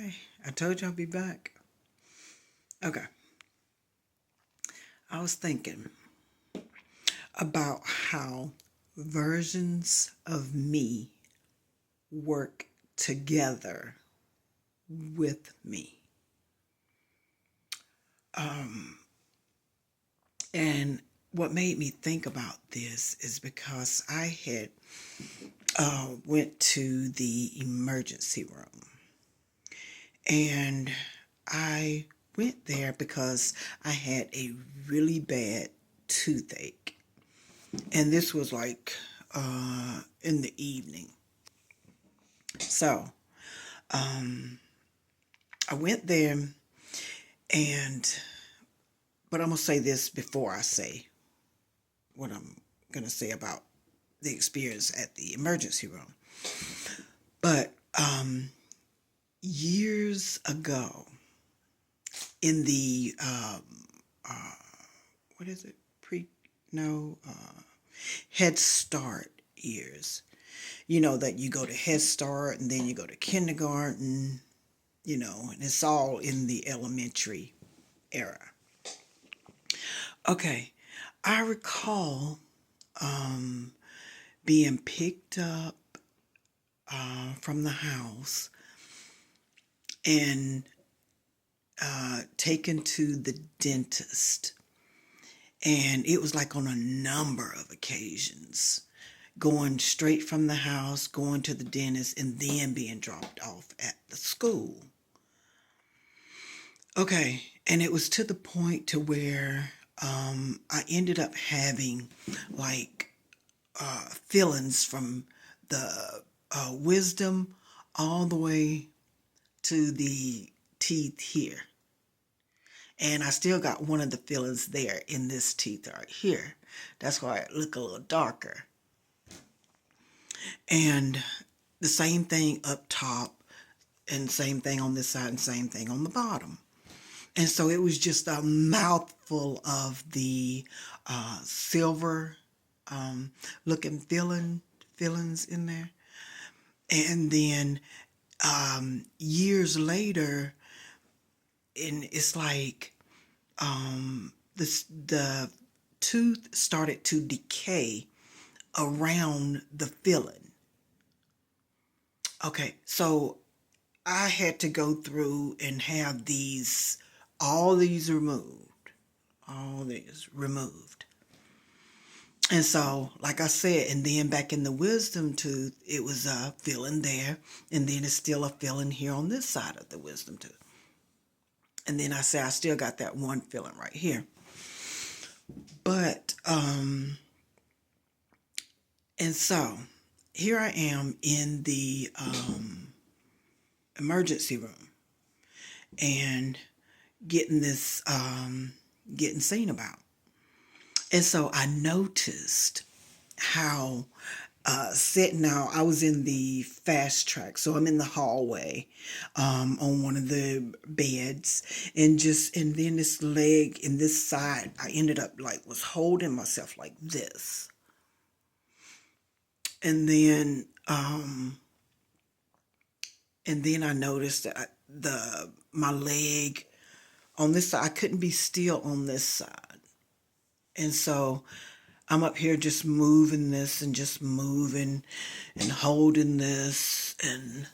Okay, I told you I'll be back. Okay, I was thinking about how versions of me work together with me. Um, and what made me think about this is because I had went to the emergency room, and I went there because I had a really bad toothache. And this was like in the evening. So I went there, and but I'm gonna say this before I say what I'm gonna say about the experience at the emergency room. But years ago, in the what is it? Pre no Head Start years. You know that you go to Head Start and then you go to kindergarten. And it's all in the elementary era. Okay, I recall being picked up from the house and taken to the dentist. And it was like on a number of occasions, going straight from the house, going to the dentist, and then being dropped off at the school. Okay, and it was to the point to where I ended up having like fillings from the wisdom all the way to the teeth here. And I still got one of the fillings there in this teeth right here. That's why it look a little darker. And the same thing up top, and same thing on this side, and same thing on the bottom. And so it was just a mouthful of the silver looking fillings in there. And then years later, and it's like the tooth started to decay around the filling. Okay, so I had to go through and have all these removed. And so, like I said, and then back in the wisdom tooth, it was a filling there, and then it's still a filling here on this side of the wisdom tooth. And then I say I still got that one filling right here. But and so here I am in the emergency room and getting this getting seen about. And so I noticed how sitting now, I was in the fast track, so I'm in the hallway on one of the beds, and then this leg in this side, I ended up like was holding myself like this, and then I noticed that the my leg on this side, I couldn't be still on this side, and so I'm up here just moving this and just moving and holding this, and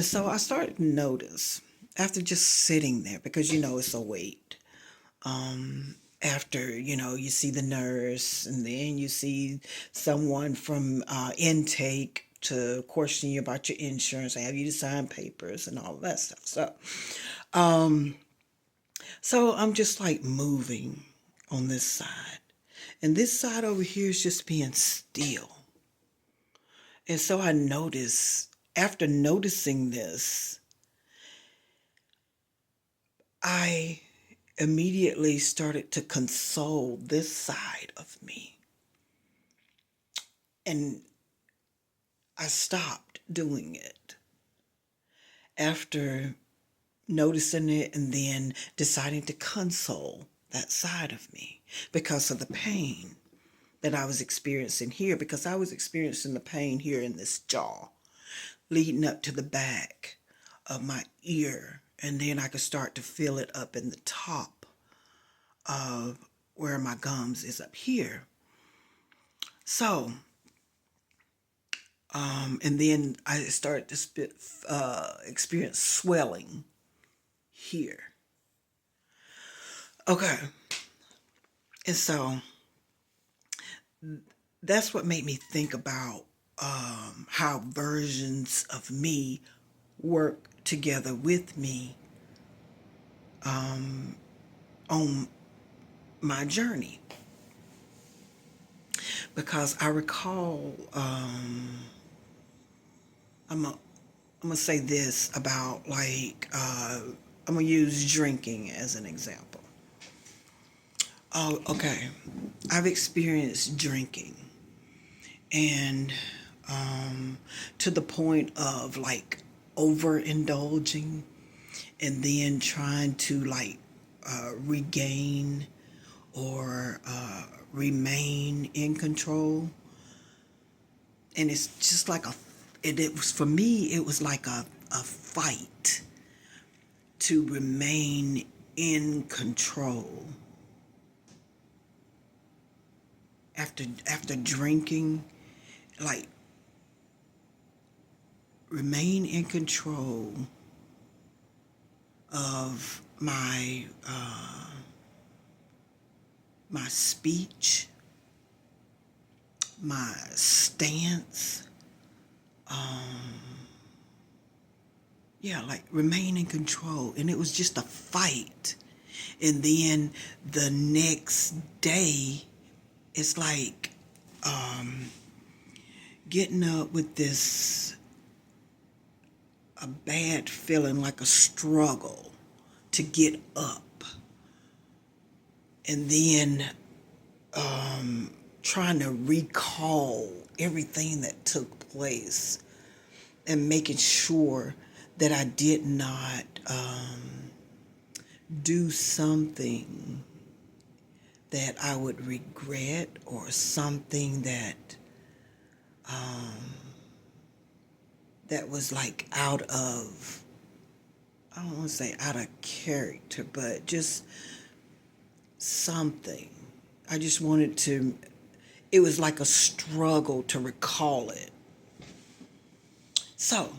so I started to notice after just sitting there, because it's a wait. After you see the nurse, and then you see someone from intake to question you about your insurance, have you to sign papers and all of that stuff. So I'm just like moving on this side. And this side over here is just being still. And so I notice, after noticing this, I immediately started to console this side of me. And I stopped doing it after noticing it and then deciding to console that side of me because of the pain that I was experiencing here, because I was experiencing the pain here in this jaw leading up to the back of my ear, and then I could start to feel it up in the top of where my gums is up here. So, and then I started to experience swelling here. Okay, and so that's what made me think about how versions of me work together with me on my journey. Because I recall, I'm gonna say this about like I'm gonna use drinking as an example. Oh, okay. I've experienced drinking, and to the point of like overindulging, and then trying to like regain or remain in control. And it's just like it was for me, it was like a fight to remain in control. After drinking, like remain in control of my speech, my stance, yeah, like remain in control. And it was just a fight. And then the next day, it's like getting up with this a bad feeling, like a struggle to get up, and then trying to recall everything that took place and making sure that I did not do something that I would regret, or something that that was like out of, I don't want to say out of character, but just something. I just wanted to, it was like a struggle to recall it. So,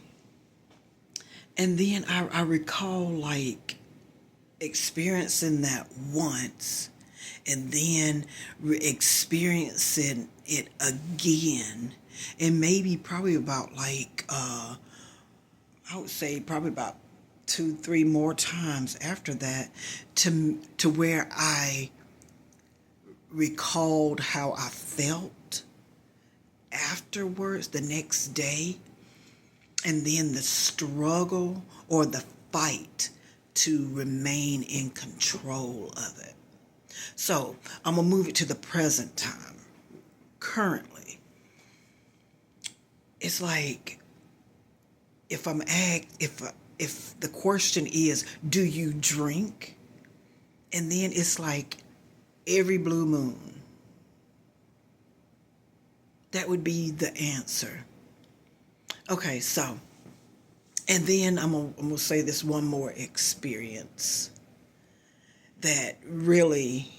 and then I recall like experiencing that once, and then experiencing it again, and maybe probably about like I would say probably about 2, 3 more times after that, to where I recalled how I felt afterwards the next day, and then the struggle or the fight to remain in control of it. So I'm gonna move it to the present time. Currently, it's like if the question is, do you drink? And then it's like every blue moon, that would be the answer. Okay, so, and then I'm gonna say this one more experience that really,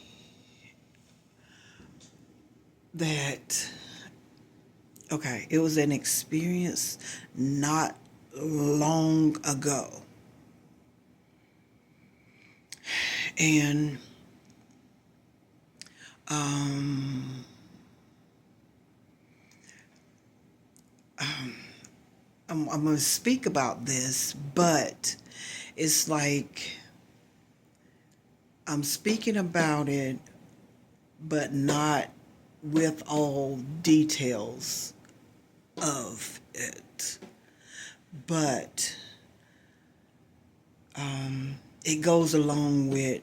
that, okay, it was an experience not long ago. And I'm going to speak about this, but it's like I'm speaking about it, but not with all details of it. But it goes along with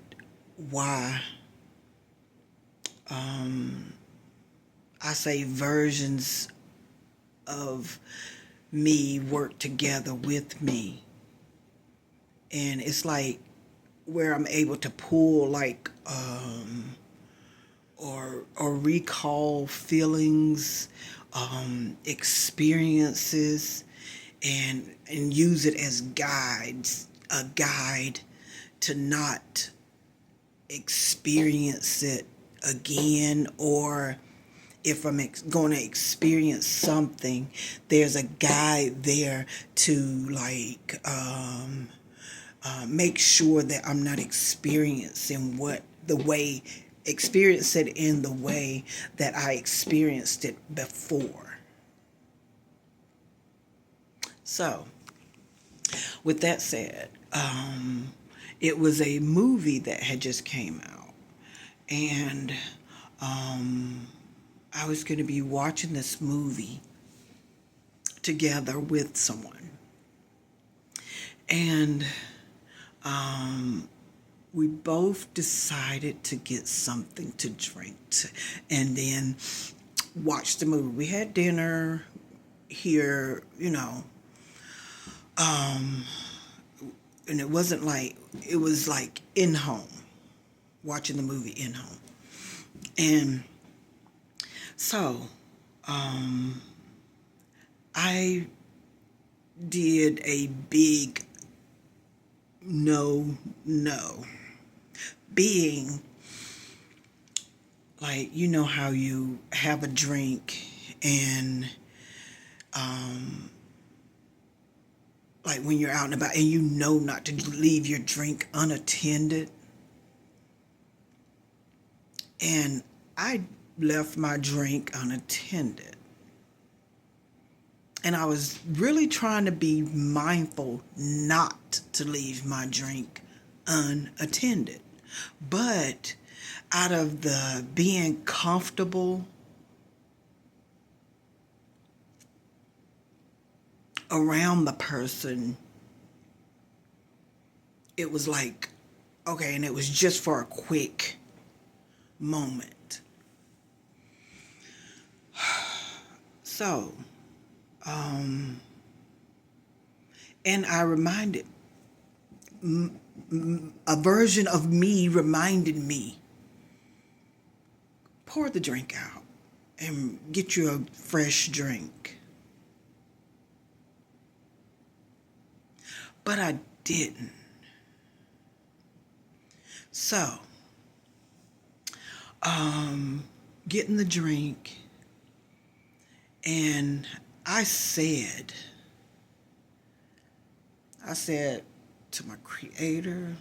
why I say versions of me work together with me. And it's like where I'm able to pull like or recall feelings, experiences, and use it as a guide to not experience it again, or if I'm going to experience something, there's a guide there to make sure that I'm not experiencing experience it in the way that I experienced it before. So, with that said, it was a movie that had just came out, and I was going to be watching this movie together with someone, and we both decided to get something to drink and then watch the movie. We had dinner here, and it wasn't like, it was like in home, watching the movie in home. And so I did a big no, being like, how you have a drink and like when you're out and about and not to leave your drink unattended. And I left my drink unattended. And I was really trying to be mindful not to leave my drink unattended. But out of the being comfortable around the person, it was like, okay, and it was just for a quick moment. So, and I reminded, a version of me reminded me, pour the drink out and get you a fresh drink. But I didn't. So, getting the drink, and I said to my creator,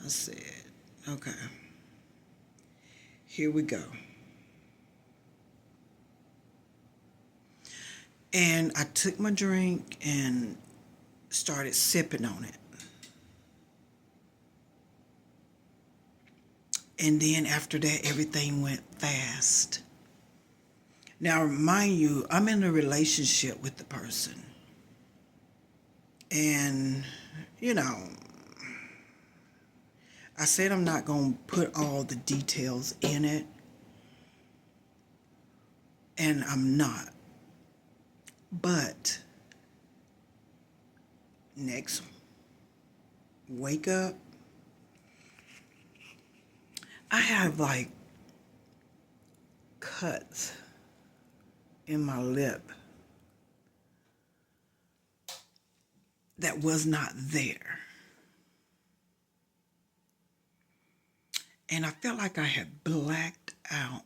I said, okay, here we go. And I took my drink and started sipping on it. And then after that, everything went fast. Now, mind you, I'm in a relationship with the person. And, I said I'm not going to put all the details in it. And I'm not. But next, wake up, I have like cuts in my lip that was not there. And I felt like I had blacked out.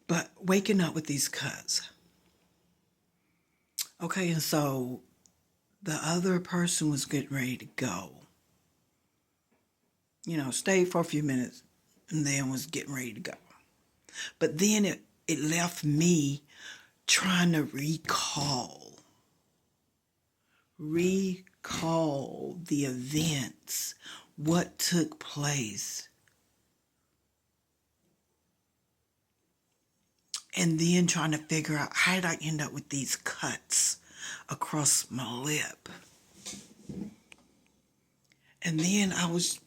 But waking up with these cuts. Okay, and so the other person was getting ready to go. Stayed for a few minutes and then was getting ready to go. But then it left me trying to recall the events, what took place. And then trying to figure out, how did I end up with these cuts across my lip? And then I was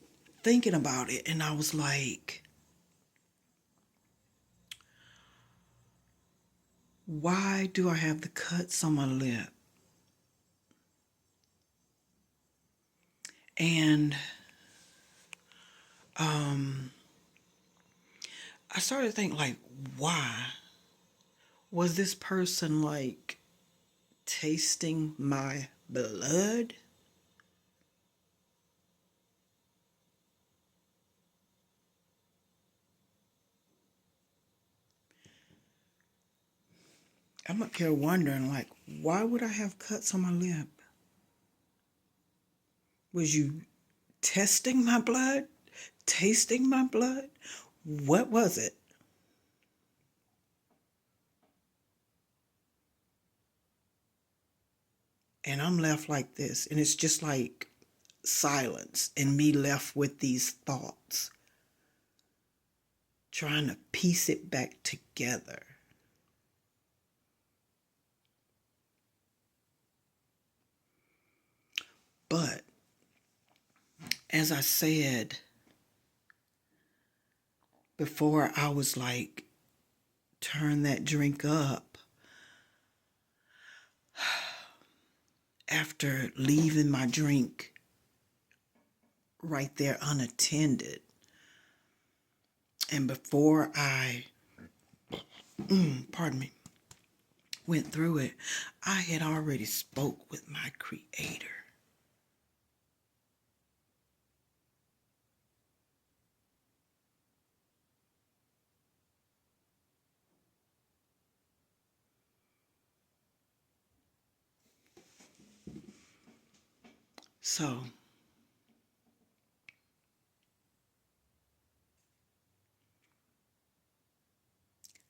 thinking about it, and I was like, why do I have the cuts on my lip? And I started to think, like, why? Was this person like tasting my blood? I'm up here wondering, like, why would I have cuts on my lip? Was you testing my blood? Tasting my blood? What was it? And I'm left like this, and it's just like silence, and me left with these thoughts, trying to piece it back together. But as I said before, I was like, turn that drink up. After leaving my drink right there unattended, and before I, pardon me, went through it, I had already spoke with my Creator. So,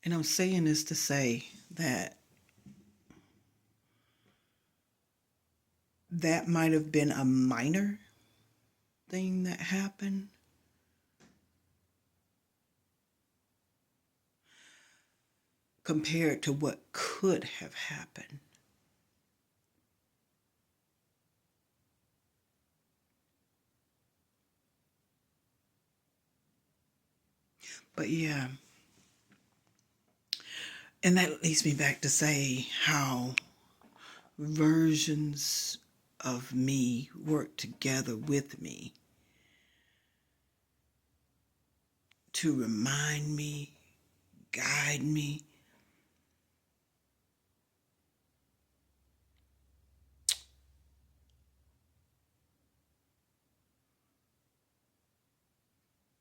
and I'm saying this to say that that might have been a minor thing that happened, compared to what could have happened. But yeah, and that leads me back to say how versions of me work together with me to remind me, guide me,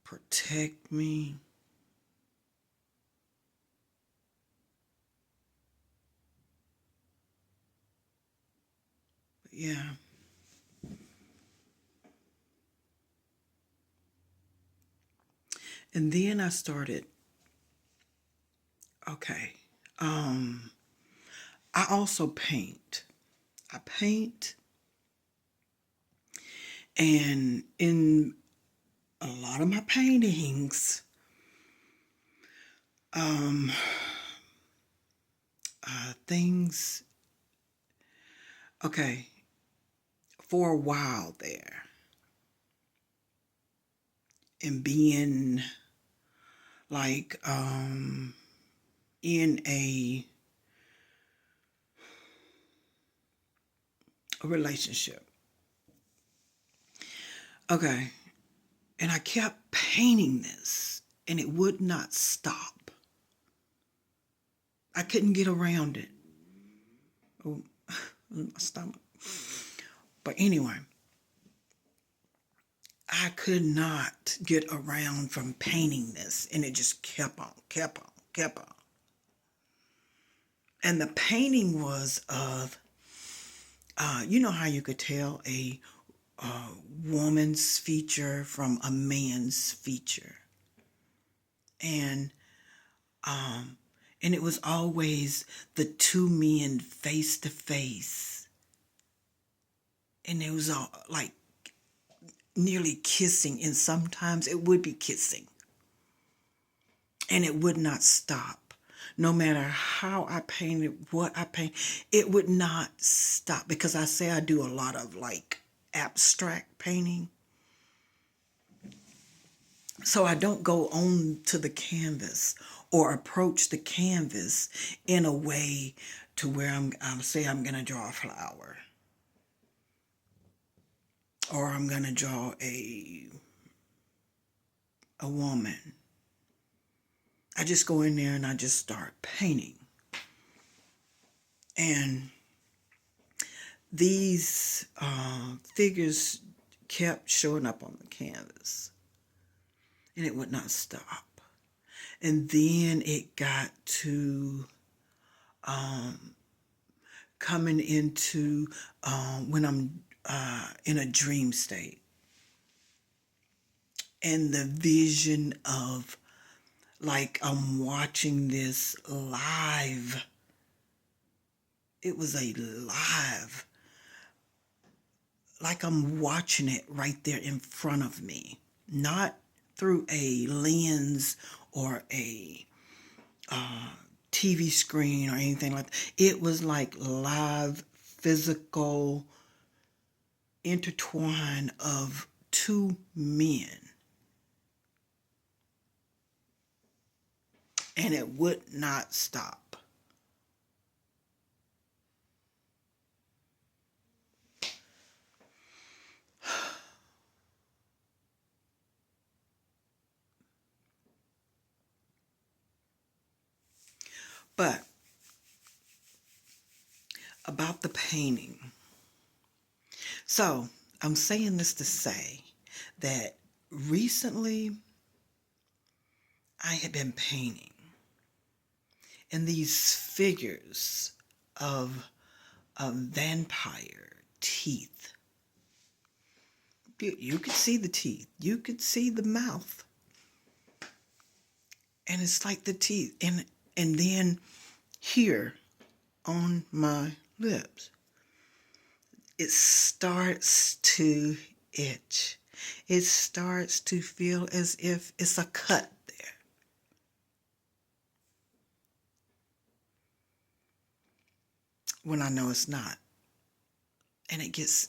protect me. But yeah. And then I started, okay, I also paint. I paint, and in a lot of my paintings, um, things, okay, for a while there, and being like in a relationship. Okay, and I kept painting this, and it would not stop. I couldn't get around it. Oh, my stomach. But anyway, I could not get around from painting this, and it just kept on, kept on, kept on. And the painting was of, you know how you could tell a woman's feature from a man's feature, and and it was always the two men face to face, and it was all like nearly kissing, and sometimes it would be kissing, and it would not stop. No matter how I painted, what I paint, it would not stop, because I say I do a lot of like abstract painting. So I don't go on to the canvas or approach the canvas in a way to where I'm say I'm going to draw a flower, or I'm going to draw a woman. I just go in there and I just start painting. And these figures kept showing up on the canvas, and it would not stop. And then it got to coming into when I'm in a dream state, and the vision of like I'm watching this live. It was a live, like I'm watching it right there in front of me, not through a lens or a TV screen or anything like that. It was like live, physical intertwine of two men, and it would not stop. But about the painting. So I'm saying this to say that recently I had been painting, and these figures of vampire teeth. You could see the teeth. You could see the mouth. And it's like the teeth. And then here on my lips, it starts to itch. It starts to feel as if it's a cut there. When I know it's not. And it gets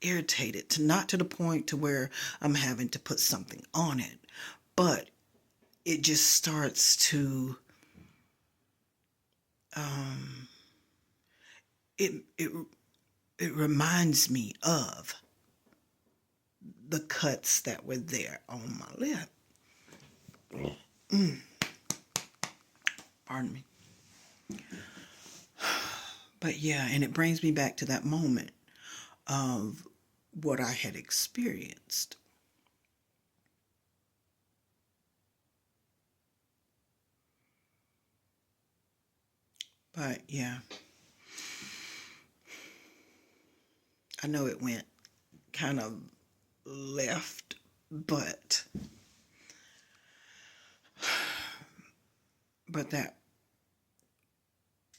irritated, not to the point to where I'm having to put something on it, but it just starts to it it it reminds me of the cuts that were there on my lip. Pardon me. But yeah, and it brings me back to that moment of what I had experienced. But yeah, I know it went kind of left, but that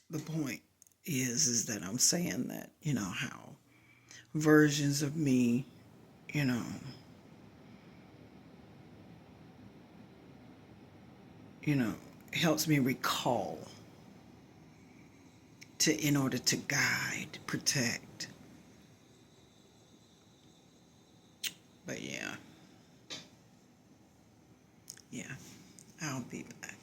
the point is that I'm saying that, how versions of me, you know, you know, helps me recall in order to guide, protect. But yeah, I'll be back.